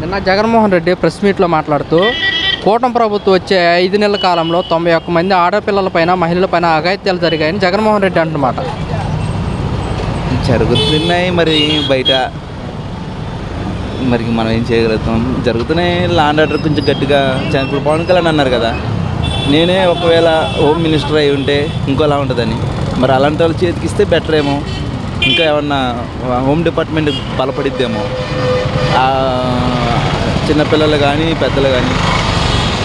నిన్న జగన్మోహన్ రెడ్డి ప్రెస్ మీట్లో మాట్లాడుతూ కూటమి ప్రభుత్వం వచ్చే 5 నెలల కాలంలో 91 మంది ఆడపిల్లలపైన మహిళలపైన అఘాయిత్యాలు జరిగాయని జగన్మోహన్ రెడ్డి అంటున్నమాట. జరుగుతున్నాయి మరి బయట, మరి మనం ఏం చేయగలుగుతాం. జరుగుతున్నాయి. లా అండ్ ఆర్డర్ కొంచెం గట్టిగా ఇప్పుడు పవన్ కళ్యాణ్ అన్నారు కదా, నేనే ఒకవేళ హోమ్ మినిస్టర్ అయి ఉంటే ఇంకోలా ఉంటుందని. మరి అలాంటి వాళ్ళు చేతికిస్తే బెటర్ ఏమో, ఇంకా ఏమన్నా హోమ్ డిపార్ట్మెంట్ బలపడిద్దేమో, చిన్నపిల్లలు కానీ పెద్దలు కానీ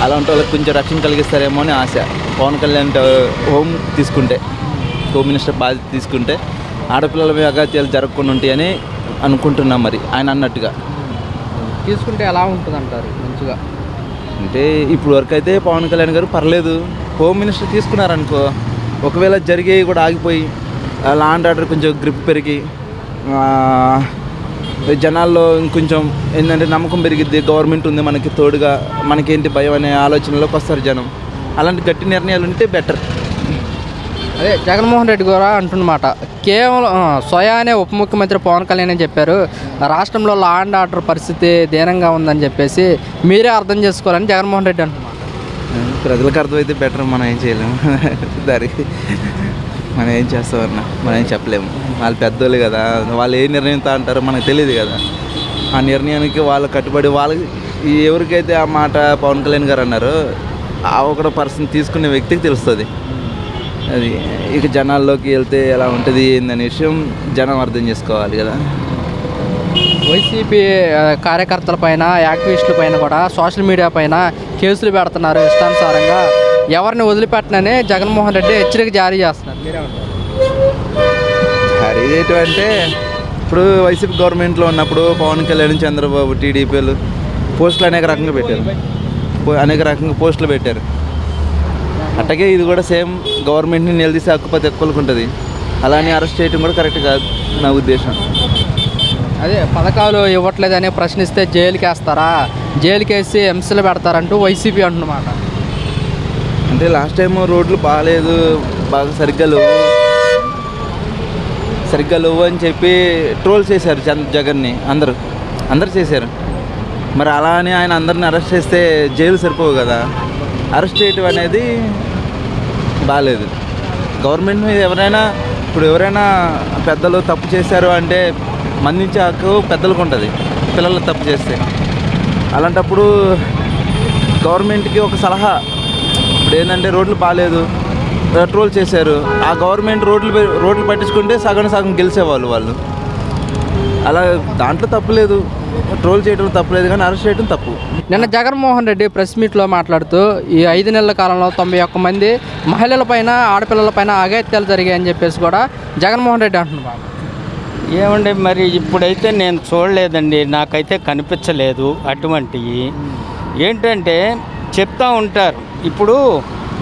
అలాంటి వాళ్ళకి కొంచెం రక్షణ కలిగిస్తారేమో అని ఆశ. పవన్ కళ్యాణ్ హోమ్ మినిస్టర్ బాధ్యత తీసుకుంటే ఆడపిల్లల మీద అఘాత్యాలు జరగకుండా ఉంటాయని అనుకుంటున్నాం. మరి ఆయన అన్నట్టుగా తీసుకుంటే ఎలా ఉంటుంది అంటారు? మంచిగా అంటే ఇప్పుడు వరకు అయితే పవన్ కళ్యాణ్ గారు పర్లేదు, హోమ్ మినిస్టర్ తీసుకున్నారనుకో, ఒకవేళ జరిగేవి కూడా ఆగిపోయి లా అండ్ ఆర్డర్ కొంచెం గ్రిప్ పెరిగి జనాల్లో ఇంకొంచెం ఏంటంటే నమ్మకం పెరిగిద్ది, గవర్నమెంట్ ఉంది మనకి తోడుగా, మనకేంటి భయం అనే ఆలోచనలోకి వస్తారు జనం. అలాంటి గట్టి నిర్ణయాలు ఉంటే బెటర్. అదే జగన్మోహన్ రెడ్డి కూడా అంటున్నమాట, కేవలం స్వయానే ఉప ముఖ్యమంత్రి పవన్ కళ్యాణ్ అని చెప్పారు, రాష్ట్రంలో లా అండ్ ఆర్డర్ పరిస్థితి దీనంగా ఉందని చెప్పేసి మీరే అర్థం చేసుకోవాలని జగన్మోహన్ రెడ్డి అంటున్నారు. ప్రజలకు అర్థమైతే బెటర్, మనం ఏం చేయలేము. దానికి మనం ఏం చేస్తామన్నా మనం ఏం చెప్పలేము. వాళ్ళు పెద్దోళ్ళు కదా, వాళ్ళు ఏ నిర్ణయంతో అంటారో మనకు తెలియదు కదా. ఆ నిర్ణయానికి వాళ్ళు కట్టుబడి వాళ్ళకి ఎవరికైతే ఆ మాట పవన్ కళ్యాణ్ గారు అన్నారో ఆ ఒక పర్సన్ తీసుకునే వ్యక్తికి తెలుస్తుంది. అది ఇక జనాల్లోకి వెళ్తే ఎలా ఉంటుంది ఏందనే విషయం జనం అర్థం చేసుకోవాలి కదా. వైసీపీ కార్యకర్తల పైన, యాక్టివిస్టుల పైన కూడా సోషల్ మీడియా పైన కేసులు పెడుతున్నారు ఇష్టానుసారంగా, ఎవరిని వదిలిపెట్టనని జగన్మోహన్ రెడ్డి హెచ్చరిక జారీ చేస్తున్నారు. జారీ చేయటం అంటే ఇప్పుడు వైసీపీ గవర్నమెంట్లో ఉన్నప్పుడు పవన్ కళ్యాణ్, చంద్రబాబు, టీడీపీలు పోస్టులు అనేక రకంగా పెట్టారు. అట్లాగే ఇది కూడా సేమ్ గవర్నమెంట్ని నిలదీసి హక్కుపతి ఎక్కువలకు ఉంటుంది. అలానే అరెస్ట్ చేయడం కూడా కరెక్ట్ కాదు నా ఉద్దేశం. అదే పథకాలు ఇవ్వట్లేదని ప్రశ్నిస్తే జైలుకి వేస్తారా, జైలుకి వేసి హింసలు పెడతారంటూ వైసీపీ అంటున్నమాట. అంటే లాస్ట్ టైం రోడ్లు బాగాలేదు, బాగా సరిగ్గా లేవు అని చెప్పి ట్రోల్ చేశారు జగన్ని అందరు చేశారు. మరి అలా అని ఆయన అందరిని అరెస్ట్ చేస్తే జైలు సరిపోవు కదా. అరెస్ట్ చేయటం అనేది బాగాలేదు. గవర్నమెంట్ మీద ఎవరైనా పెద్దలు తప్పు చేశారు అంటే మందించే హక్కు పెద్దలకు ఉంటుంది, పిల్లలు తప్పు చేస్తే. అలాంటప్పుడు గవర్నమెంట్కి ఒక సలహా, ఇప్పుడు ఏంటంటే రోడ్లు బాగాలేదు, ట్రోల్ చేశారు, ఆ గవర్నమెంట్ రోడ్లు పట్టించుకుంటే సగం గెలిచేవాళ్ళు వాళ్ళు. అలా దాంట్లో తప్పులేదు, ట్రోల్ చేయడం తప్పులేదు, కానీ అరెస్ట్ చేయడం తప్పు. నిన్న జగన్మోహన్ రెడ్డి ప్రెస్ మీట్లో మాట్లాడుతూ ఈ 5 నెలల కాలంలో 91 మంది మహిళలపైన, ఆడపిల్లలపైన అఘాయిత్యాలు జరిగాయని చెప్పేసి కూడా జగన్మోహన్ రెడ్డి అంటున్నారు. ఏమండి మరి ఇప్పుడైతే నేను చూడలేదండి, నాకైతే కనిపించలేదు అటువంటివి. ఏంటంటే చెప్తా ఉంటారు, ఇప్పుడు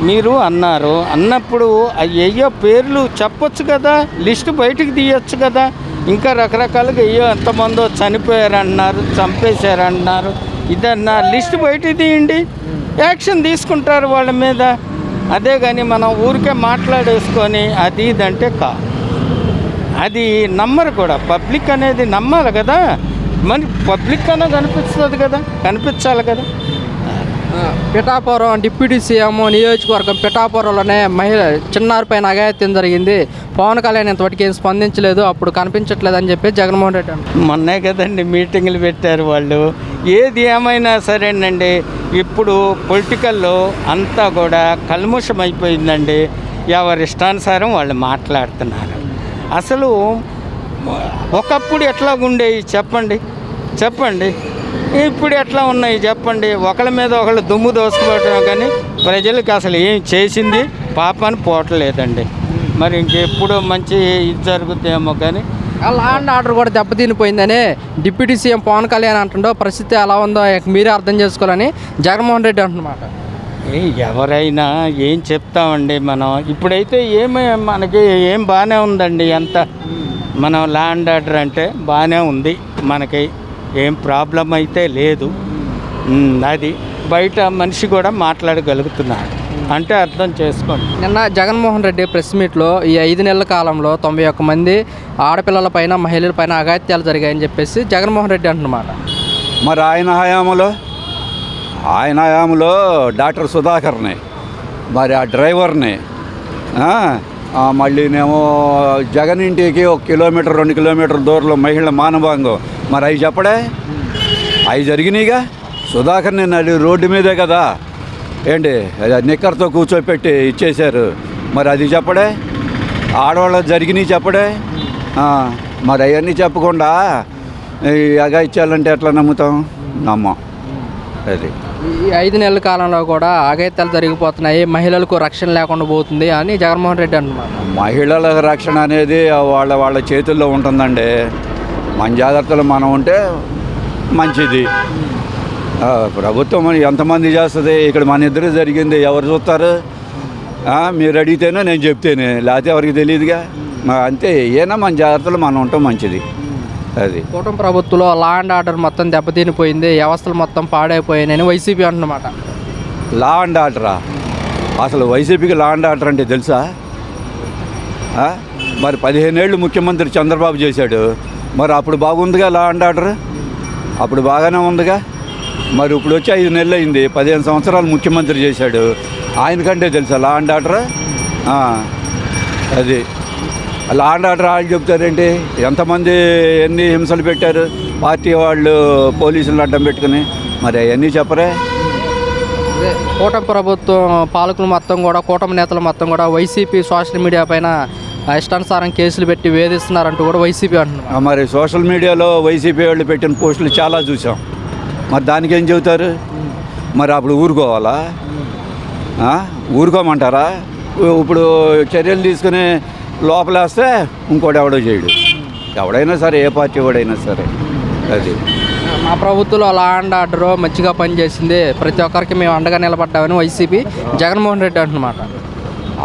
మీరు అన్నప్పుడు అయ్యో పేర్లు చెప్పొచ్చు కదా, లిస్టు బయటికి తీయొచ్చు కదా. ఇంకా రకరకాలుగా అయ్యో ఎంతమందో చనిపోయారన్నారు, చంపేశారన్నారు, ఇదన్నా లిస్టు బయటికి తీయండి, యాక్షన్ తీసుకుంటారు వాళ్ళ మీద. అదే కానీ మనం ఊరికే మాట్లాడేసుకొని అది ఇదంటే అది నమ్మరు కూడా. పబ్లిక్ అనేది నమ్మాలి కదా, మరి పబ్లిక్ అన్నా కనిపించాలి కదా. పిఠాపురం డిప్యూటీ సీఎం నియోజకవర్గం పిఠాపురంలోనే చిన్నారి పైన అఘాయిత్యం జరిగింది, పవన్ కళ్యాణ్ ఇంతవరకు ఏం స్పందించలేదు, అప్పుడు కనిపించట్లేదు అని చెప్పి జగన్మోహన్ రెడ్డి అంటారు. మొన్నే కదండి మీటింగ్లు పెట్టారు వాళ్ళు. ఏది ఏమైనా సరేనండి, ఇప్పుడు పొలిటికల్లో అంతా కూడా కల్ముషం అయిపోయిందండి. ఎవరి ఇష్టానుసారం వాళ్ళు మాట్లాడుతున్నారు. అసలు ఒకప్పుడు ఎట్లా ఉండేవి చెప్పండి, ఇప్పుడు ఎట్లా ఉన్నాయి చెప్పండి. ఒకళ్ళ మీద ఒకళ్ళు దుమ్ము దోసుకోవటం కానీ ప్రజలకు అసలు ఏం చేసింది పాపాన్ని పోవట్లేదండి. మరి ఇంకెప్పుడు మంచి ఇది జరుగుతుందేమో కానీ లా అండ్ ఆర్డర్ కూడా దెబ్బతినిపోయిందని డిప్యూటీ సీఎం పవన్ కళ్యాణ్ అంటుండో, పరిస్థితి ఎలా ఉందో మీరే అర్థం చేసుకోవాలని జగన్మోహన్ రెడ్డి అంటున్నమాట. ఎవరైనా ఏం చెప్తామండి మనం. ఇప్పుడైతే మనకి ఏం బాగానే ఉందండి, ఎంత మనం లా అండ్ ఆర్డర్ అంటే బాగానే ఉంది, మనకి ఏం ప్రాబ్లం అయితే లేదు. అది బయట మనిషి కూడా మాట్లాడగలుగుతున్నాడు అంటే అర్థం చేసుకోండి. నిన్న జగన్మోహన్ రెడ్డి ప్రెస్ మీట్లో ఈ 5 నెలల కాలంలో 91 మంది ఆడపిల్లలపైన, మహిళలపైన అఘాయిత్యాలు జరిగాయని చెప్పేసి జగన్మోహన్ రెడ్డి అంటున్నమాట. మరి ఆయన హయాంలో డాక్టర్ సుధాకర్ని, మరి ఆ డ్రైవర్ని, మళ్ళీనేమో జగన్ ఇంటికి 1 కిలోమీటర్ 2 కిలోమీటర్ దూరంలో మహిళల మానభంగం, మరి అవి చెప్పడే? అవి జరిగినాయిగా. సుధాకర్ని రోడ్డు మీదే కదా ఏంటి నిక్కర్తో కూర్చోపెట్టి ఇచ్చేశారు, మరి అది చెప్పడే? ఆడవాళ్ళ జరిగినాయి చెప్పడే? మరి అవన్నీ చెప్పకుండా ఈ అఘాయిత్యాలంటే ఎట్లా నమ్మం. అది ఈ 5 నెలల కాలంలో కూడా అఘాయిత్యాలు జరిగిపోతున్నాయి, మహిళలకు రక్షణ లేకుండా పోతుంది అని జగన్మోహన్ రెడ్డి అంటున్నారు. మహిళల రక్షణ అనేది వాళ్ళ చేతుల్లో ఉంటుందండి. మన జాగ్రత్తలు మనం ఉంటే మంచిది. ప్రభుత్వం ఎంతమంది చేస్తుంది? ఇక్కడ మన ఇద్దరు జరిగింది ఎవరు చూస్తారు? మీరు అడిగితేనే నేను చెప్తేనే, లేకపోతే ఎవరికి తెలియదుగా. అంతే, ఏనా మన జాగ్రత్తలు మనం ఉంటాం మంచిది. అది కూటమి ప్రభుత్వంలో లా అండ్ ఆర్డర్ మొత్తం దెబ్బతినిపోయింది, వ్యవస్థలు మొత్తం పాడైపోయాయని వైసీపీ అంటున్నమాట. Law and ఆర్డరా? అసలు వైసీపీకి లా అండ్ ఆర్డర్ అంటే తెలుసా? మరి 15 ఏళ్ళు ముఖ్యమంత్రి చంద్రబాబు చేశాడు, మరి అప్పుడు బాగుందిగా లా అండ్ ఆర్డర్, అప్పుడు బాగానే ఉందిగా. మరి ఇప్పుడు వచ్చి 5 నెలలు అయింది, 15 సంవత్సరాలు ముఖ్యమంత్రి చేశాడు, ఆయనకంటే తెలుసా లా అండ్ ఆర్డర్? అది లా అండ్ ఆర్డర్ వాళ్ళు చెప్తారేంటి? ఎంతమంది ఎన్ని హింసలు పెట్టారు పార్టీ వాళ్ళు పోలీసులను అడ్డం పెట్టుకుని, మరి అవన్నీ చెప్పరే? కూటమి ప్రభుత్వం పాలకులు మొత్తం కూడా, కూటమి నేతలు మొత్తం కూడా వైసీపీ సోషల్ మీడియా పైన ఇష్టానుసారం కేసులు పెట్టి వేధిస్తున్నారంటూ కూడా వైసీపీ అంటున్నారు. మరి సోషల్ మీడియాలో వైసీపీ వాళ్ళు పెట్టిన పోస్టులు చాలా చూసాం, మరి దానికి ఏం చెబుతారు? మరి అప్పుడు ఊరుకోవాలా? ఊరుకోమంటారా? ఇప్పుడు చర్యలు తీసుకుని లోపలేస్తే ఇంకోటి ఎవడో చేయడు, ఎవడైనా సరే, ఏ పార్టీ వాడైనా సరే. అది మా ప్రభుత్వంలో లా అండ్ ఆర్డర్ మంచిగా పనిచేసింది, ప్రతి ఒక్కరికి మేము అండగా నిలబడ్డామని వైసీపీ జగన్మోహన్ రెడ్డి అంటున్నమాట.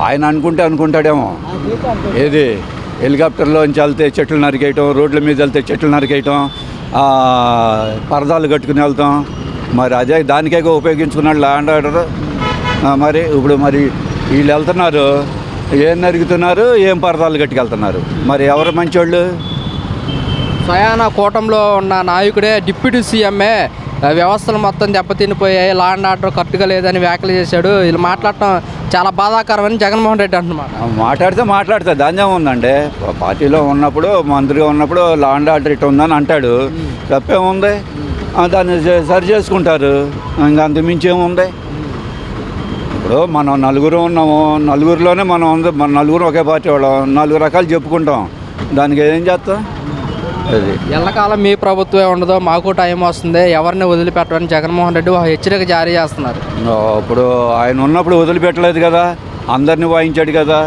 ఆయన అనుకుంటాడేమో. ఏది హెలికాప్టర్లోంచి వెళ్తే చెట్లు నరికేయటం, రోడ్ల మీద వెళ్తే చెట్లు నరికేయటం, పరదాలు కట్టుకుని వెళ్తాం, మరి అదే దానికే ఉపయోగించుకున్నాడు లా అండ్ ఆర్డర్. మరి ఇప్పుడు మరి వీళ్ళు వెళ్తున్నారు, ఏం నరుగుతున్నారు, ఏం పరదాలు కట్టుకెళ్తున్నారు, మరి ఎవరు మంచోళ్ళు? స్వయాన కూటమిలో ఉన్న నాయకుడే, డిప్యూటీ సీఎంఏ వ్యవస్థలు మొత్తం దెబ్బతినిపోయాయి, లా అండ్ ఆర్డర్ కరెక్ట్గా లేదని వ్యాఖ్యలు చేశాడు. వీళ్ళు మాట్లాడటం చాలా బాధాకరమని జగన్మోహన్ రెడ్డి అంటున్నారు. మాట్లాడితే దాన్యం ఉందండి. పార్టీలో ఉన్నప్పుడు, మంత్రిగా ఉన్నప్పుడు లా అండ్ ఆర్డర్ ఇట్లా ఉందని అంటాడు, తప్పేముంది? దాన్ని సరి చేసుకుంటారు, ఇంకా అంతమించి ఏముంది? ఇప్పుడు మనం నలుగురు ఉన్నాము, నలుగురిలోనే మన నలుగురు ఒకే పార్టీ వాళ్ళం, 4 రకాలు చెప్పుకుంటాం, దానికి ఏం చేస్తాం? అది ఎల్లకాలం మీ ప్రభుత్వమే ఉండదు, మాకు టైం వస్తుంది, ఎవరిని వదిలిపెట్టమని జగన్మోహన్ రెడ్డి ఒక హెచ్చరిక జారీ చేస్తున్నారు. ఇప్పుడు ఆయన ఉన్నప్పుడు వదిలిపెట్టలేదు కదా, అందరినీ వాయించాడు కదా.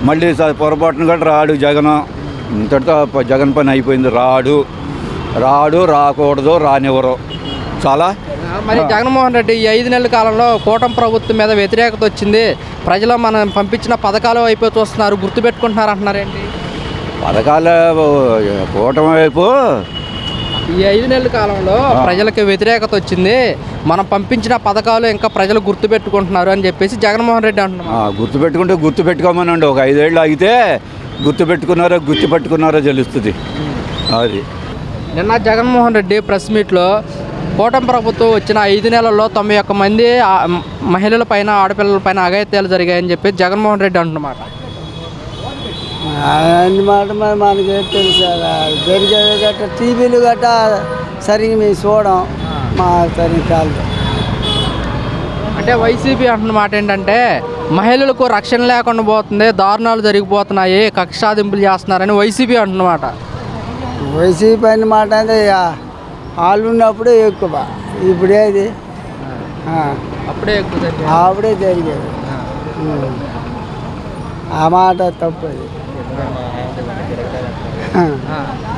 మళ్ళీ పొరపాటును కూడా రాడు జగన్, ఇంతటితో జగన్ పని అయిపోయింది. రాడు, రాకూడదు, రానివ్వరు, చాలా. మరి జగన్మోహన్ రెడ్డి ఈ 5 నెలల కాలంలో కూటమి ప్రభుత్వం మీద వ్యతిరేకత వచ్చింది, ప్రజలు మనం పంపించిన పథకాల వైపు చూస్తున్నారు, గుర్తుపెట్టుకుంటున్నారు అంటున్నారేంటి? పథకాల కూటమి వైపు ఈ 5 నెలల కాలంలో ప్రజలకు వ్యతిరేకత వచ్చింది, మనం పంపించిన పథకాలు ఇంకా ప్రజలు గుర్తుపెట్టుకుంటున్నారు అని చెప్పేసి జగన్మోహన్ రెడ్డి అంటున్నారు. గుర్తుపెట్టుకోమనండి, ఒక 5 ఏళ్ళు ఆగితే గుర్తుపెట్టుకున్నారో తెలుస్తుంది. అది నిన్న జగన్మోహన్ రెడ్డి ప్రెస్ మీట్లో కూటమి ప్రభుత్వం వచ్చిన 5 నెలల్లో 91 మంది మహిళల పైన, ఆడపిల్లల పైన అఘాయిత్యాలు జరిగాయని చెప్పి జగన్మోహన్ రెడ్డి అంటున్నమాట. అన్నమాట మరి మనకి తెలుసు, జరిగేది గట్ట టీవీలు గట్ట సరిగ్గా మేము చూడం, మా సరిగ్గా అంటే వైసీపీ అంటున్నమాట ఏంటంటే మహిళలకు రక్షణ లేకుండా పోతుంది, దారుణాలు జరిగిపోతున్నాయి, కక్ష సాధింపులు చేస్తున్నారని వైసీపీ అంటున్నమాట. వైసీపీ అన్నమాట అంటే వాళ్ళు ఉన్నప్పుడు ఎక్కువ, ఇప్పుడు ఏది అప్పుడే జరిగేది. ఆ మాట తప్పది.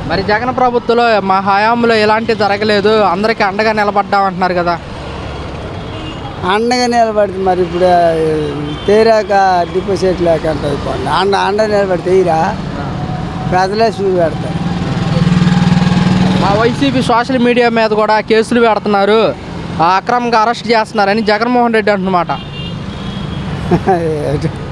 మరి జగన్ ప్రభుత్వంలో మా హయాంలో ఎలాంటి జరగలేదు, అందరికీ అండగా నిలబడ్డామంటున్నారు కదా. అండగా నిలబడితే మరి ఇప్పుడు తీరాక డిపాజిట్ లేకంట అయిపోయింది. అండ నిలబడితే తీరా ప్రజలే చూసి పెడతారు. మా వైసీపీ సోషల్ మీడియా మీద కూడా కేసులు పెడుతున్నారు, అక్రమంగా అరెస్ట్ చేస్తున్నారని జగన్మోహన్ రెడ్డి అంటున్నమాట.